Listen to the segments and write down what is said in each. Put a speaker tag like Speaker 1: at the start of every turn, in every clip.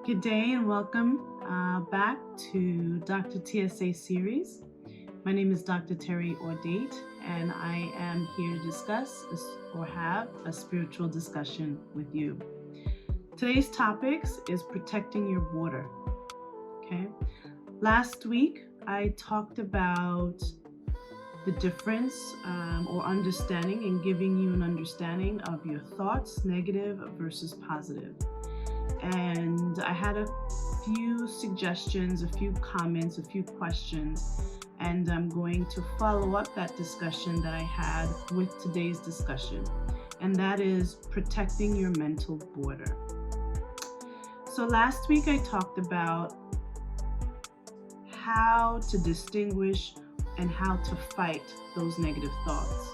Speaker 1: Good day and welcome back to Dr. TSA Series. My name is Dr. Terry Ordate, and I am here to discuss or have a spiritual discussion with you. Today's topics is protecting your border. Okay. Last week, I talked about the difference or understanding and giving you an understanding of your thoughts, negative versus positive. And I had a few suggestions, a few comments, a few questions, and I'm going to follow up that discussion that I had with today's discussion, and that is protecting your mental border. So last week I talked about how to distinguish and how to fight those negative thoughts.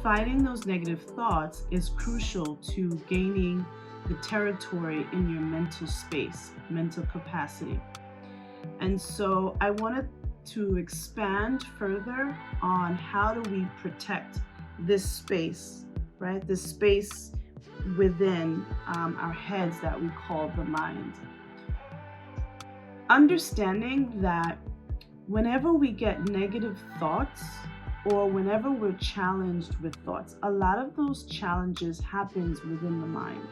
Speaker 1: Fighting those negative thoughts is crucial to gaining the territory in your mental space, mental capacity. And so I wanted to expand further on how do we protect this space, right? This space within our heads that we call the mind. Understanding that whenever we get negative thoughts or whenever we're challenged with thoughts, a lot of those challenges happens within the mind.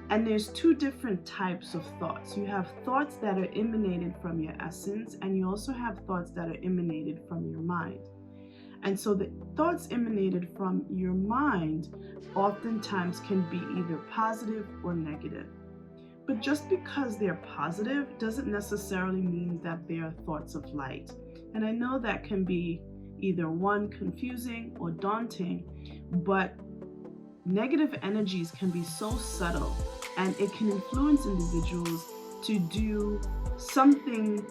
Speaker 1: And there's two different types of thoughts. You have thoughts that are emanated from your essence, and you also have thoughts that are emanated from your mind. And so the thoughts emanated from your mind oftentimes can be either positive or negative. But just because they're positive doesn't necessarily mean that they are thoughts of light. And I know that can be either one, confusing or daunting, but negative energies can be so subtle and it can influence individuals to do something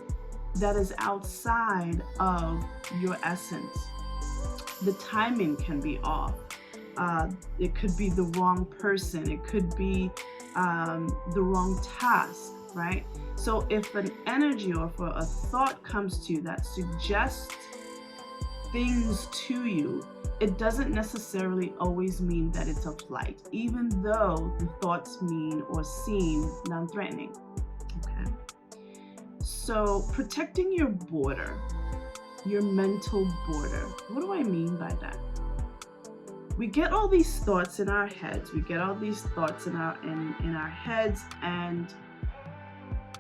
Speaker 1: that is outside of your essence. The timing can be off. It could be the wrong person. It could be the wrong task, right? So if an energy or if a thought comes to you that suggests things to you, it doesn't necessarily always mean that it's of light, even though the thoughts mean or seem non-threatening. Okay. So protecting your border, your mental border. What do I mean by that? We get all these thoughts in our heads. We get all these thoughts in our heads, and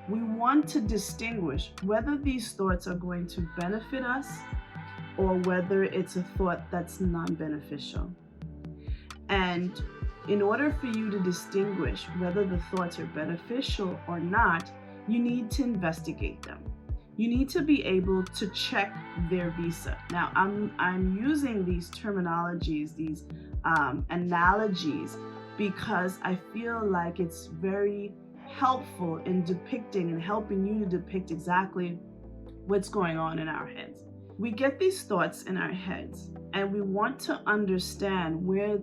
Speaker 1: we want to distinguish whether these thoughts are going to benefit us or whether it's a thought that's non-beneficial. And in order for you to distinguish whether the thoughts are beneficial or not, you need to investigate them. You need to be able to check their visa. Now, I'm using these terminologies, these analogies, because I feel like it's very helpful in depicting and helping you to depict exactly what's going on in our heads. We get these thoughts in our heads, and we want to understand where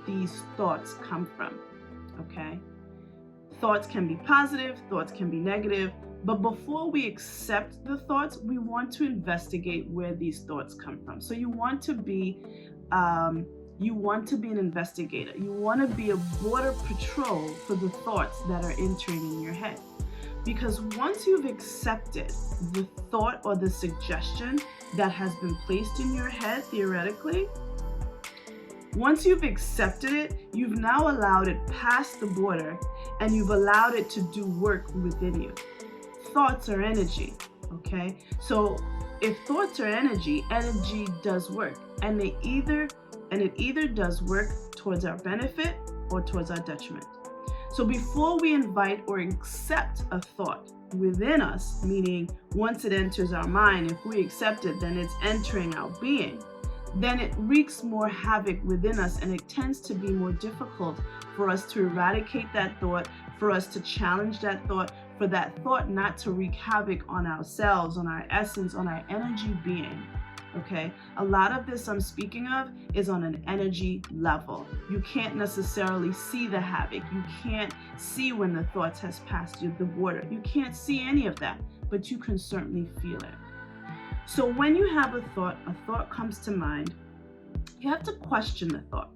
Speaker 1: these thoughts come from, okay? Thoughts can be positive, thoughts can be negative, but before we accept the thoughts, we want to investigate where these thoughts come from. So you want to be an investigator. You want to be a border patrol for the thoughts that are entering in your head. Because once you've accepted the thought or the suggestion that has been placed in your head, theoretically, once you've accepted it, you've now allowed it past the border and you've allowed it to do work within you. Thoughts are energy, okay? So if thoughts are energy, energy does work, and it either does work towards our benefit or towards our detriment. So before we invite or accept a thought within us, meaning once it enters our mind, if we accept it, then it's entering our being, then it wreaks more havoc within us, and it tends to be more difficult for us to eradicate that thought, for us to challenge that thought, for that thought not to wreak havoc on ourselves, on our essence, on our energy being. Okay, a lot of this I'm speaking of is on an energy level. You can't necessarily see the havoc. You can't see when the thoughts has passed you the border. You can't see any of that, but you can certainly feel it. So when you have a thought comes to mind, you have to question the thought.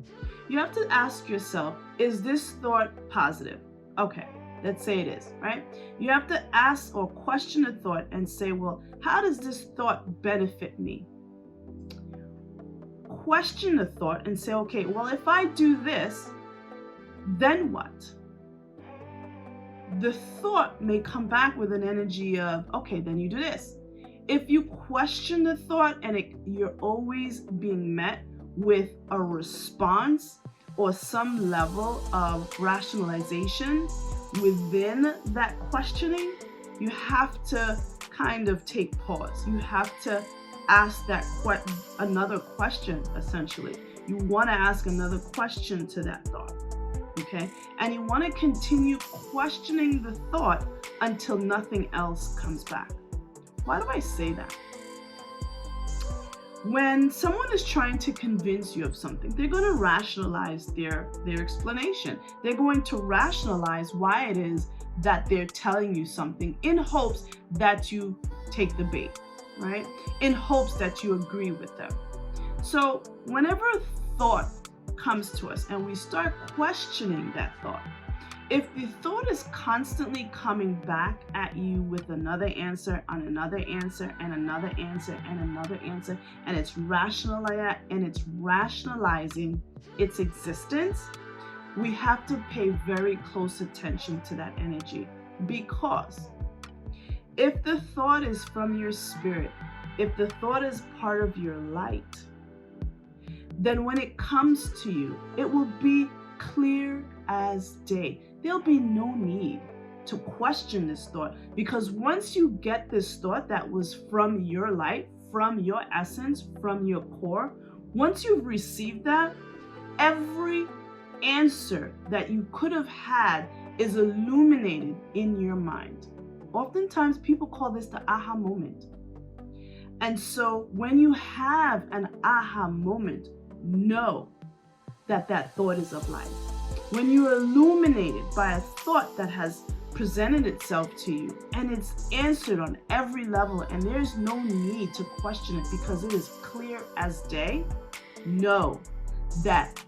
Speaker 1: You have to ask yourself, is this thought positive? Okay, Let's say it is, right? You have to ask or question a thought and say, well, how does this thought benefit me? Question the thought and say, okay, well, if I do this, then what? The thought may come back with an energy of, okay, then you do this. If you question the thought and you're always being met with a response or some level of rationalization within that questioning, you have to kind of take pause. You have to ask another question, essentially. You want to ask another question to that thought, okay? And you want to continue questioning the thought until nothing else comes back. Why do I say that? When someone is trying to convince you of something, they're going to rationalize their explanation. They're going to rationalize why it is that they're telling you something in hopes that you take the bait, right? In hopes that you agree with them. So whenever a thought comes to us and we start questioning that thought, if the thought is constantly coming back at you with another answer on another answer and another answer and another answer, and it's rationalizing its existence, we have to pay very close attention to that energy. Because if the thought is from your spirit, if the thought is part of your light, then when it comes to you, it will be clear as day. There'll be no need to question this thought, because once you get this thought that was from your light, from your essence, from your core, once you've received that, every answer that you could have had is illuminated in your mind. Oftentimes people call this the aha moment. And so when you have an aha moment, know that that thought is of light. When you're illuminated by a thought that has presented itself to you and it's answered on every level and there's no need to question it because it is clear as day, know that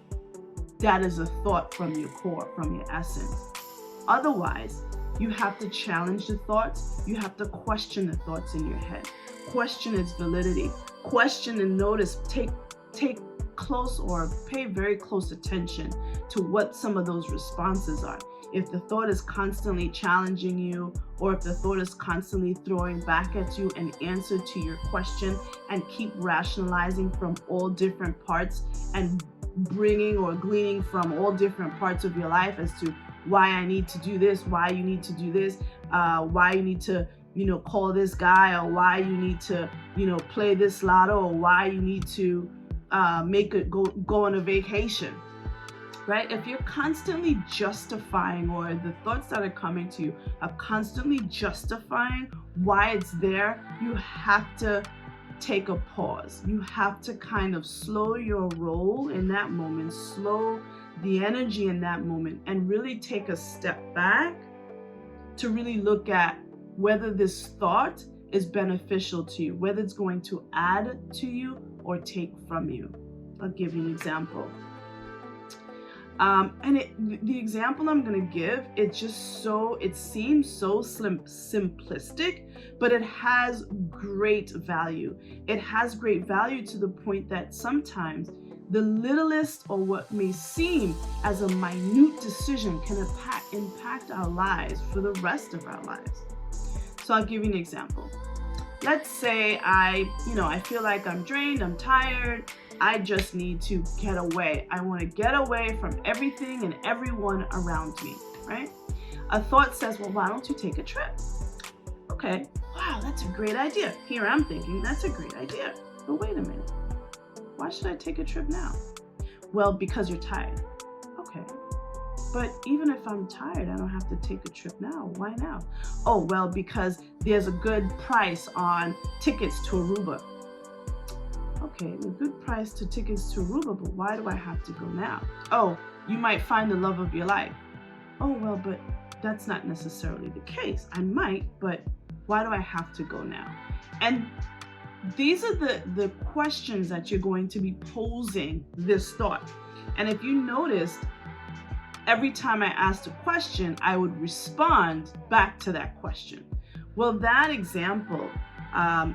Speaker 1: that is a thought from your core, from your essence. Otherwise, you have to challenge the thoughts. You have to question the thoughts in your head. Question its validity. Question and notice. Take close or pay very close attention to what some of those responses are. If the thought is constantly challenging you, or if the thought is constantly throwing back at you an answer to your question, and keep rationalizing from all different parts and bringing or gleaning from all different parts of your life as to why I need to do this, why you need to do this, why you need to, call this guy, or why you need to, play this lotto, or why you need to make it go on a vacation, right? If you're constantly justifying, or the thoughts that are coming to you are constantly justifying why it's there, you have to take a pause. You have to kind of slow your roll in that moment, slow the energy in that moment, and really take a step back to really look at whether this thought is beneficial to you, whether it's going to add to you or take from you. I'll give you an example. The example I'm going to give, it seems so simplistic, but it has great value. It has great value to the point that sometimes the littlest, or what may seem as a minute decision, can impact our lives for the rest of our lives. So I'll give you an example. Let's say I feel like I'm drained, I'm tired, I just need to get away. I want to get away from everything and everyone around me, right? A thought says, well, why don't you take a trip? Okay, wow, that's a great idea. Here I'm thinking, that's a great idea. But wait a minute. Why should I take a trip now? Well, because you're tired. Okay. But even if I'm tired, I don't have to take a trip now. Why now? Oh, well, because there's a good price on tickets to Aruba. Okay, a good price to tickets to Aruba, but why do I have to go now? Oh, you might find the love of your life. Oh, well, but that's not necessarily the case. I might, but why do I have to go now? And these are the questions that you're going to be posing this thought. And if you noticed, every time I asked a question, I would respond back to that question. Well, that example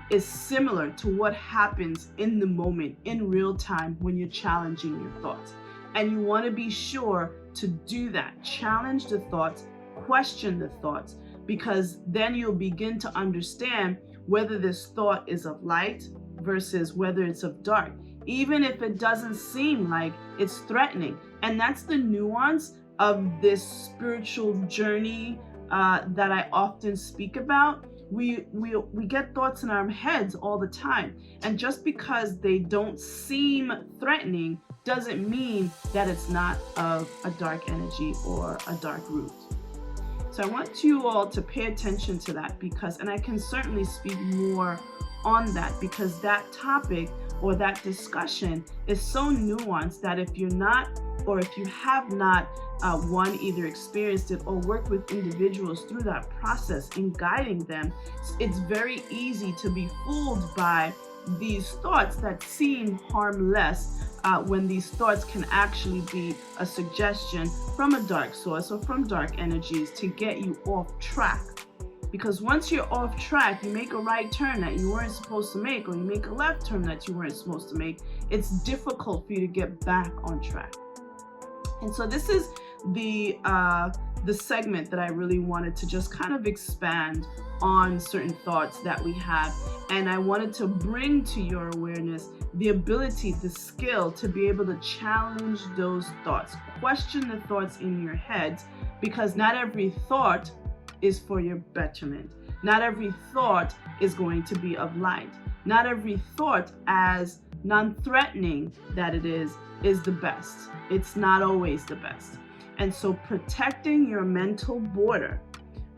Speaker 1: is similar to what happens in the moment, in real time, when you're challenging your thoughts. And you want to be sure to do that. Challenge the thoughts, question the thoughts, because then you'll begin to understand whether this thought is of light versus whether it's of dark, even if it doesn't seem like it's threatening. And that's the nuance of this spiritual journey that I often speak about. We get thoughts in our heads all the time, and just because they don't seem threatening doesn't mean that it's not of a dark energy or a dark root. So I want you all to pay attention to that, because, and I can certainly speak more on that, because that topic or that discussion is so nuanced that if you're not, or if you have not either experienced it or worked with individuals through that process in guiding them, it's very easy to be fooled by these thoughts that seem harmless, when these thoughts can actually be a suggestion from a dark source or from dark energies to get you off track. Because once you're off track, you make a right turn that you weren't supposed to make, or you make a left turn that you weren't supposed to make, it's difficult for you to get back on track. And so this is the segment that I really wanted to just kind of expand on certain thoughts that we have. And I wanted to bring to your awareness the ability, the skill to be able to challenge those thoughts, question the thoughts in your head, because not every thought is for your betterment. Not every thought is going to be of light. Not every thought, as non-threatening that it is the best. It's not always the best. And so protecting your mental border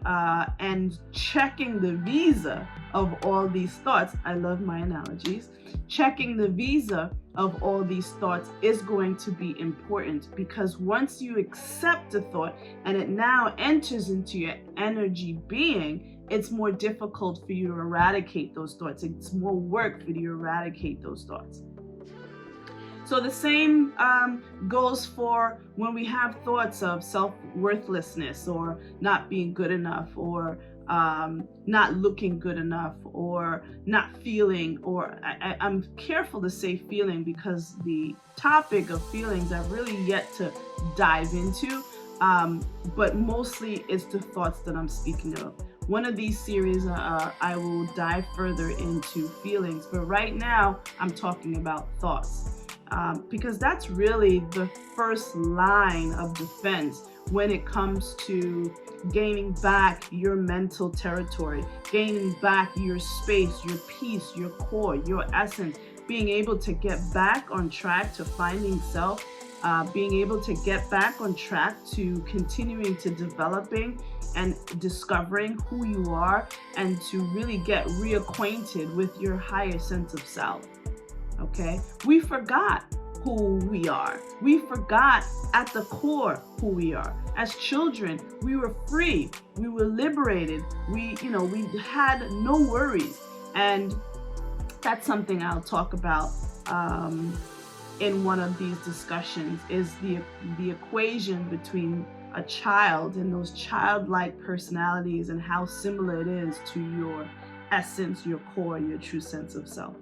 Speaker 1: and checking the visa of all these thoughts, I love my analogies, checking the visa of all these thoughts is going to be important, because once you accept the thought and it now enters into your energy being, it's more difficult for you to eradicate those thoughts. It's more work for you to eradicate those thoughts. So the same goes for when we have thoughts of self-worthlessness, or not being good enough, or not looking good enough, or not feeling, or I'm careful to say feeling, because the topic of feelings I've really yet to dive into, but mostly it's the thoughts that I'm speaking of. One of these series, I will dive further into feelings, but right now I'm talking about thoughts. Because that's really the first line of defense when it comes to gaining back your mental territory, gaining back your space, your peace, your core, your essence, being able to get back on track to finding self, being able to get back on track to continuing to developing and discovering who you are, and to really get reacquainted with your higher sense of self. Okay, we forgot who we are. We forgot at the core who we are. As children, we were free. We were liberated. We had no worries. And that's something I'll talk about in one of these discussions, is the equation between a child and those childlike personalities, and how similar it is to your essence, your core, your true sense of self.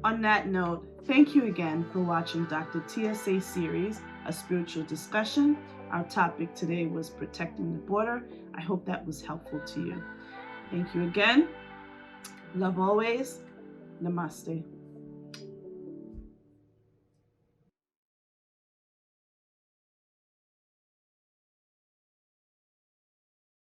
Speaker 1: On that note, thank you again for watching Dr. TSA Series, a spiritual discussion. Our topic today was protecting the border. I hope that was helpful to you. Thank you again. Love always. Namaste.